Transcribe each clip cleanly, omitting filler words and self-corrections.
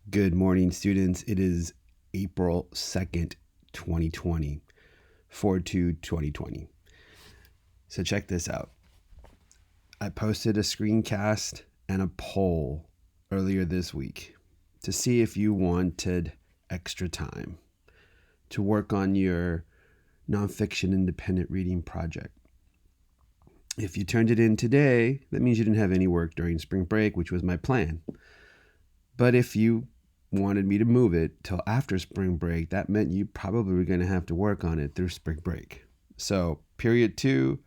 Good morning, students. It is April 2nd, 2020, 4/2/2020. So check this out. I posted a screencast and a poll earlier this week to see if you wanted extra time to work on your nonfiction independent reading project. If you turned it in today, that means you didn't have any work during spring break, which was my plan. But if you wanted me to move it till after spring break, that meant you probably were going to have to work on it through spring break. So period 2,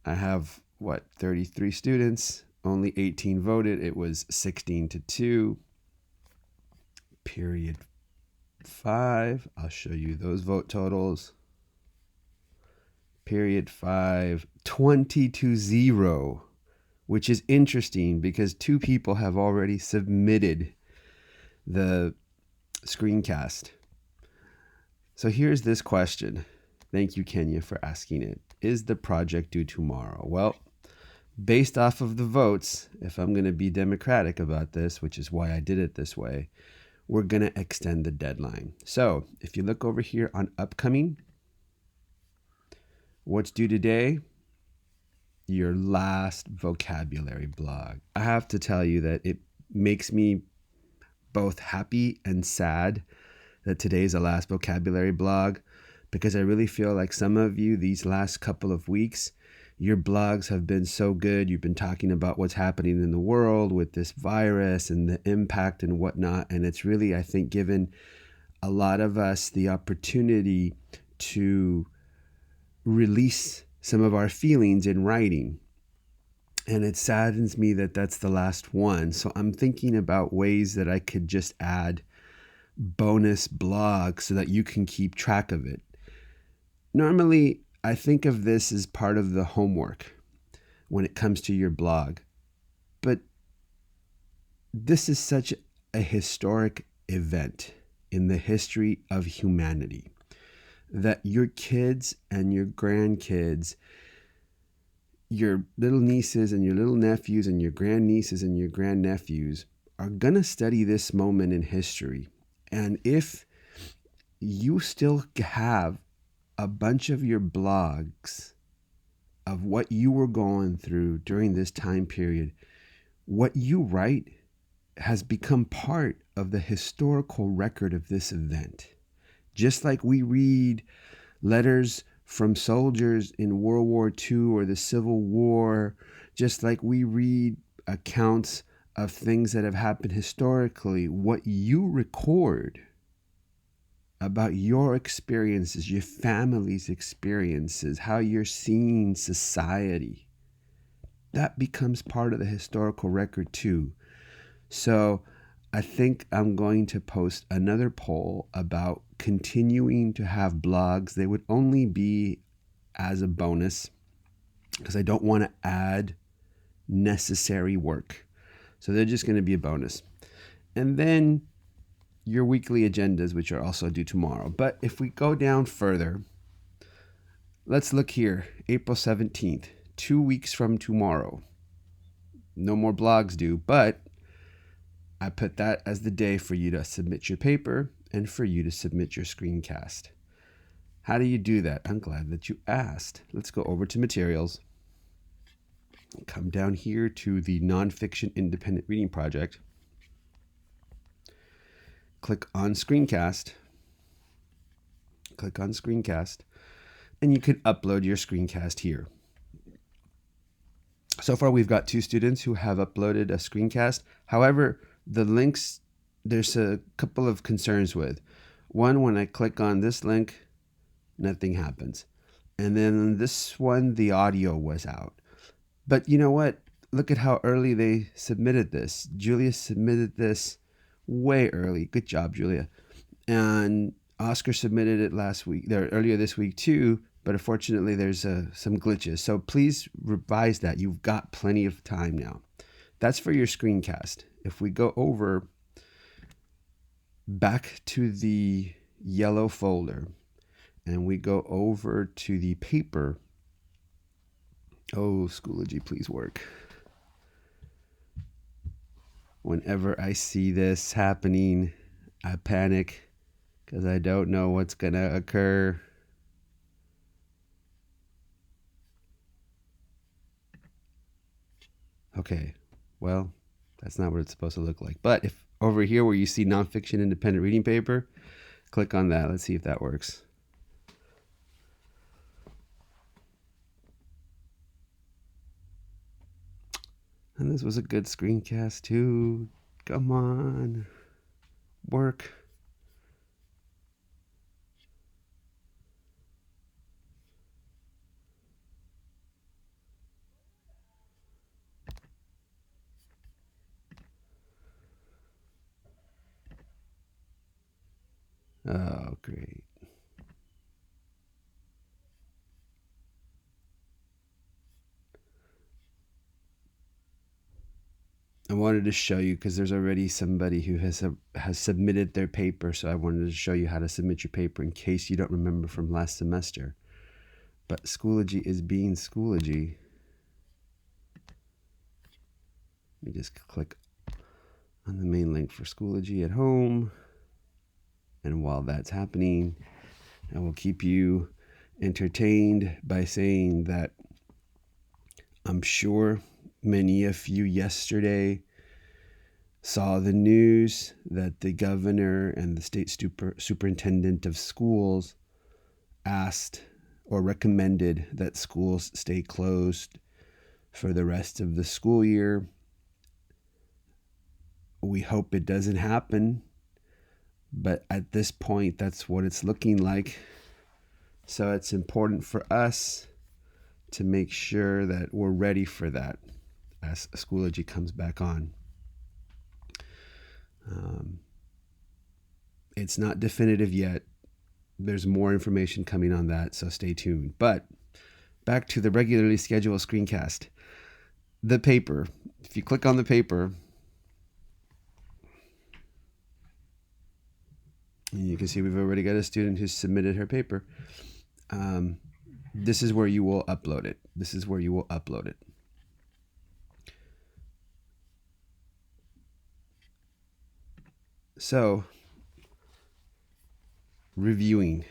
I have 33 students, only 18 voted. It was 16-2. Period 5, I'll show you those vote totals. Period 5, 20-0, which is interesting because 2 people have already submitted the screencast. So here's this question. Thank you, Kenya, for asking it. Is the project due tomorrow? Well, based off of the votes, if I'm going to be democratic about this, which is why I did it this way, we're going to extend the deadline. So if you look over here on upcoming, what's due today? Your last vocabulary blog. I have to tell you that it makes me both happy and sad that today's the last vocabulary blog, because I really feel like some of you these last couple of weeks, your blogs have been so good. You've been talking about what's happening in the world with this virus and the impact and whatnot. And it's really, I think, given a lot of us the opportunity to release some of our feelings in writing. And it saddens me that that's the last one. So I'm thinking about ways that I could just add bonus blogs so that you can keep track of it. Normally, I think of this as part of the homework when it comes to your blog. But this is such a historic event in the history of humanity that your kids and your grandkids, your little nieces and your little nephews and your grandnieces and your grandnephews are going to study this moment in history. And if you still have a bunch of your blogs of what you were going through during this time period, what you write has become part of the historical record of this event. Just like we read letters from soldiers in World War II or the Civil War, just like we read accounts of things that have happened historically, what you record about your experiences, your family's experiences, how you're seeing society, that becomes part of the historical record too. So I think I'm going to post another poll about continuing to have blogs. They would only be as a bonus because I don't want to add necessary work. So they're just going to be a bonus. And then your weekly agendas, which are also due tomorrow. But if we go down further, let's look here. April 17th, 2 weeks from tomorrow. No more blogs due, but I put that as the day for you to submit your paper and for you to submit your screencast. How do you do that? I'm glad that you asked. Let's go over to materials. Come down here to the Nonfiction Independent Reading Project. Click on Screencast. Click on Screencast. And you can upload your screencast here. So far, we've got 2 students who have uploaded a screencast. However, the links, there's a couple of concerns with. One, when I click on this link, nothing happens. And then this one, the audio was out. But you know what? Look at how early they submitted this. Julia submitted this way early. Good job, Julia. And Oscar submitted it earlier this week too. But unfortunately, there's some glitches. So please revise that. You've got plenty of time now. That's for your screencast. If we go over back to the yellow folder and we go over to the paper. Oh, Schoology, please work. Whenever I see this happening, I panic because I don't know what's going to occur. Okay, well, that's not what it's supposed to look like. But if over here where you see nonfiction independent reading paper, click on that. Let's see if that works. And this was a good screencast too. Come on. Work. Oh, great. I wanted to show you because there's already somebody who has submitted their paper. So I wanted to show you how to submit your paper in case you don't remember from last semester. But Schoology is being Schoology. Let me just click on the main link for Schoology at home. And while that's happening, I will keep you entertained by saying that I'm sure many of you yesterday saw the news that the governor and the state superintendent of schools asked or recommended that schools stay closed for the rest of the school year. We hope it doesn't happen, but at this point, that's what it's looking like. So it's important for us to make sure that we're ready for that as Schoology comes back on. It's not definitive yet. There's more information coming on that, so stay tuned. But back to the regularly scheduled screencast. The paper. If you click on the paper, you can see we've already got a student who submitted her paper. This is where you will upload it. So, reviewing.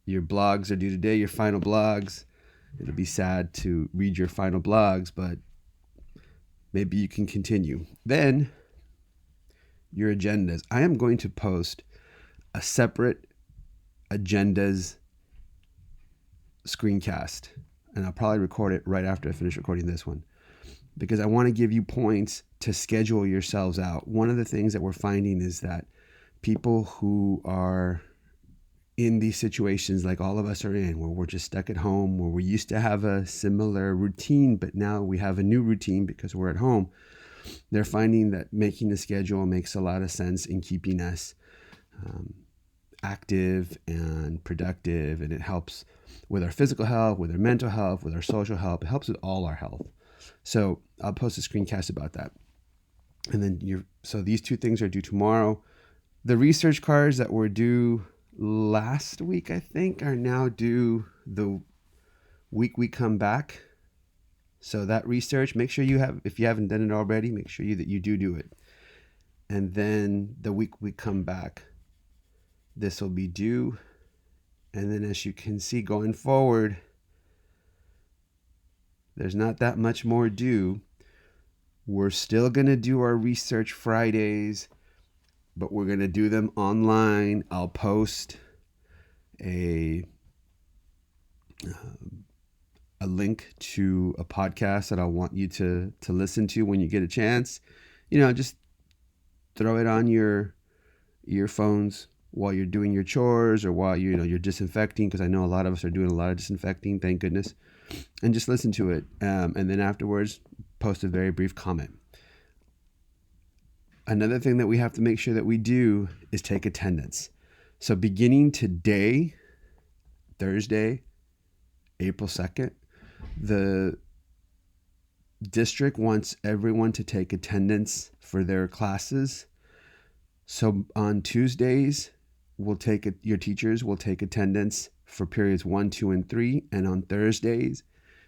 Your blogs are due today, your final blogs. It'll be sad to read your final blogs, but maybe you can continue. Then, your agendas. I am going to post a separate agendas screencast, and I'll probably record it right after I finish recording this one, because I want to give you points to schedule yourselves out. One of the things that we're finding is that people who are in these situations like all of us are in, where we're just stuck at home, where we used to have a similar routine, but now we have a new routine because we're at home, they're finding that making a schedule makes a lot of sense in keeping us active and productive, and it helps with our physical health, with our mental health, with our social health. It helps with all our health. So I'll post a screencast about that. And then so these two things are due tomorrow. The research cards that were due last week, I think, are now due the week we come back. So that research, make sure you have, if you haven't done it already, make sure that you do it. And then the week we come back, this will be due. And then as you can see going forward, there's not that much more due. We're still going to do our research Fridays, but we're going to do them online. I'll post a link to a podcast that I want you to listen to when you get a chance. Just throw it on your earphones while you're doing your chores, or while you're disinfecting, because I know a lot of us are doing a lot of disinfecting, thank goodness. And just listen to it, and then afterwards post a very brief comment. Another thing that we have to make sure that we do is take attendance. So beginning today, Thursday, April 2nd, the district wants everyone to take attendance for their classes. So on Tuesdays, your teachers will take attendance for periods 1, 2, and 3. And on Thursdays,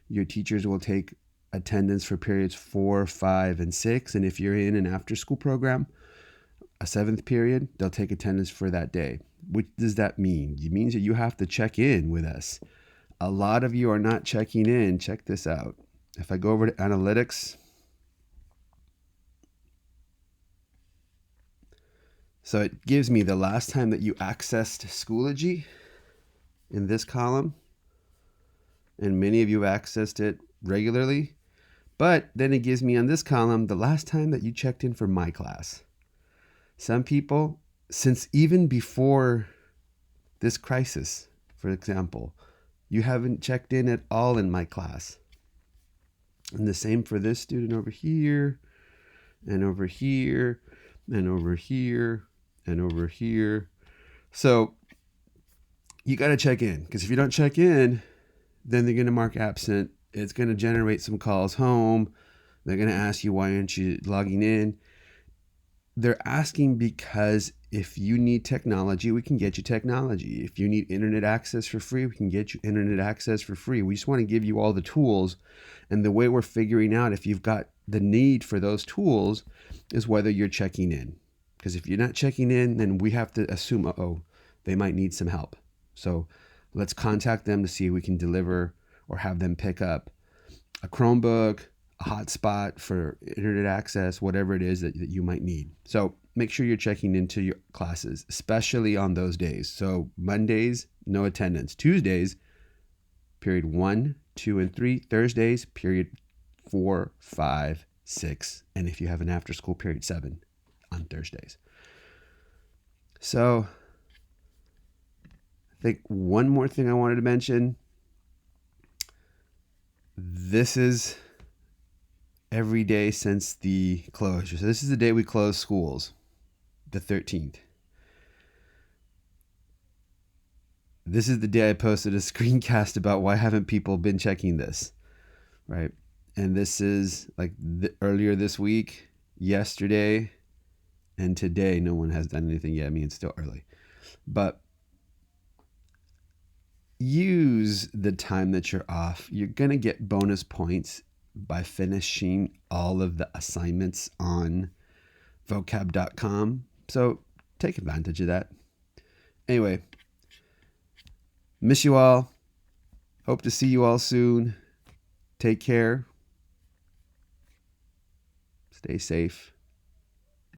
your teachers will take attendance for periods 4, 5, and 6. And if you're in an after school program, a 7th period, they'll take attendance for that day. What does that mean? It means that you have to check in with us. A lot of you are not checking in. Check this out. If I go over to analytics, so it gives me the last time that you accessed Schoology in this column. And many of you have accessed it regularly. But then it gives me on this column the last time that you checked in for my class. Some people, since even before this crisis, for example, you haven't checked in at all in my class. And the same for this student over here, and over here, and over here, and over here. So you got to check in, because if you don't check in, then they're going to mark absent. It's going to generate some calls home. They're going to ask you, why aren't you logging in? They're asking because if you need technology, we can get you technology. If you need internet access for free, we can get you internet access for free. We just want to give you all the tools. And the way we're figuring out if you've got the need for those tools is whether you're checking in. Because if you're not checking in, then we have to assume, they might need some help. So let's contact them to see if we can deliver or have them pick up a Chromebook, a hotspot for internet access, whatever it is that you might need. So make sure you're checking into your classes, especially on those days. So Mondays, no attendance. Tuesdays, period 1, 2, and 3. Thursdays, period 4, 5, 6. And if you have an after school, period 7 on Thursdays. So I think one more thing I wanted to mention. This is every day since the closure. So this is the day we close schools, the 13th. This is the day I posted a screencast about why haven't people been checking this, right? And this is like earlier this week, yesterday, and today. No one has done anything yet. I mean, it's still early. But use the time that you're off. You're going to get bonus points by finishing all of the assignments on vocab.com. So take advantage of that. Anyway, miss you all. Hope to see you all soon. Take care. Stay safe.